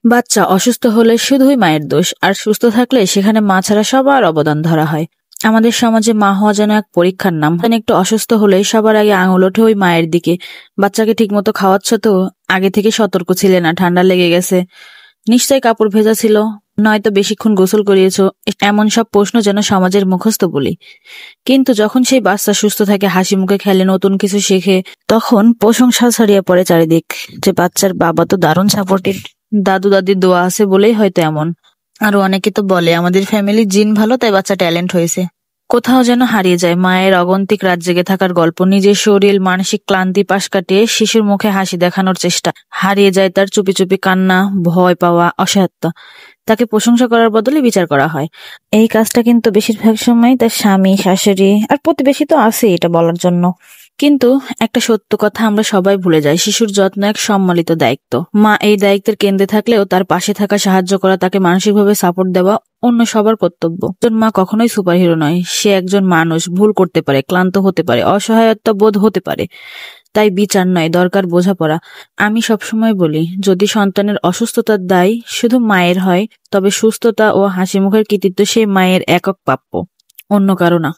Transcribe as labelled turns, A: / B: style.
A: বাচ্চা অসুস্থ হলে শুধুই মায়ের দোষ, আর সুস্থ থাকলে সেখানে মা ছাড়া সবার অবদান ধরা হয়। আমাদের সমাজে মা হওয়া যেন এক পরীক্ষার নাম। একটু অসুস্থ হলেই সবার আগে আঙুল ওঠে ওই মায়ের দিকে। বাচ্চাকে ঠিকমতো খাওয়াচ্ছ তো? আগে থেকে সতর্ক ছিলে না ঠান্ডা লেগে গেছে? নিশ্চয়ই কাপড় ভেজা ছিল, নয়তো বেশিক্ষণ গোসল করিয়েছো? এমন সব প্রশ্ন যেন সমাজের মুখস্থ বলি। কিন্তু যখন সেই বাচ্চা সুস্থ থাকে, হাসি মুখে খেলে, নতুন কিছু শেখে, তখন প্রশংসা ছড়িয়ে পড়ে চারিদিক যে বাচ্চার বাবা তো দারুণ সাপোর্টিভ, দাদু দাদির দোয়া আছে বলেই হয়তো এমন। আরো অনেকে তো বলে আমাদের ফ্যামিলির জিন ভালো তাই বাচ্চা ট্যালেন্ট হয়েছে। কোথাও যেন হারিয়ে যায় মায়ের অগন্তিক রাত জেগে থাকার গল্প, নিজের শরীর মানসিক ক্লান্তি পাশ কাটিয়ে শিশুর মুখে হাসি দেখানোর চেষ্টা। হারিয়ে যায় তার চুপি চুপি কান্না, ভয় পাওয়া, অসহায়তা। তাকে প্রশংসা করার বদলে বিচার করা হয়। এই কাজটা কিন্তু বেশিরভাগ সময় তার স্বামী, শাশুড়ি আর প্রতিবেশী তো আছে এটা বলার জন্য। কিন্তু একটা সত্য কথা আমরা সবাই ভুলে যাই, শিশুর যত্ন এক সম্মিলিত দায়িত্ব। মা এই দায়িত্বের কেন্দ্রে থাকলেও তার পাশে থাকা, সাহায্য করা, তাকে মানসিকভাবে সাপোর্ট দেওয়া অন্য সবার কর্তব্য। একজন মা কখনোই সুপারহিরো নয়, সে একজন মানুষ, ভুল করতে পারে, ক্লান্ত হতে পারে, অসহায়তা বোধ হতে পারে। তাই বিচার নয়, দরকার বোঝাপড়া। আমি সবসময় বলি, যদি সন্তানের অসুস্থতার দায় শুধু মায়ের হয়, তবে সুস্থতা ও হাসি মুখের কৃতিত্ব সেই মায়ের একক প্রাপ্য, অন্য কারো না।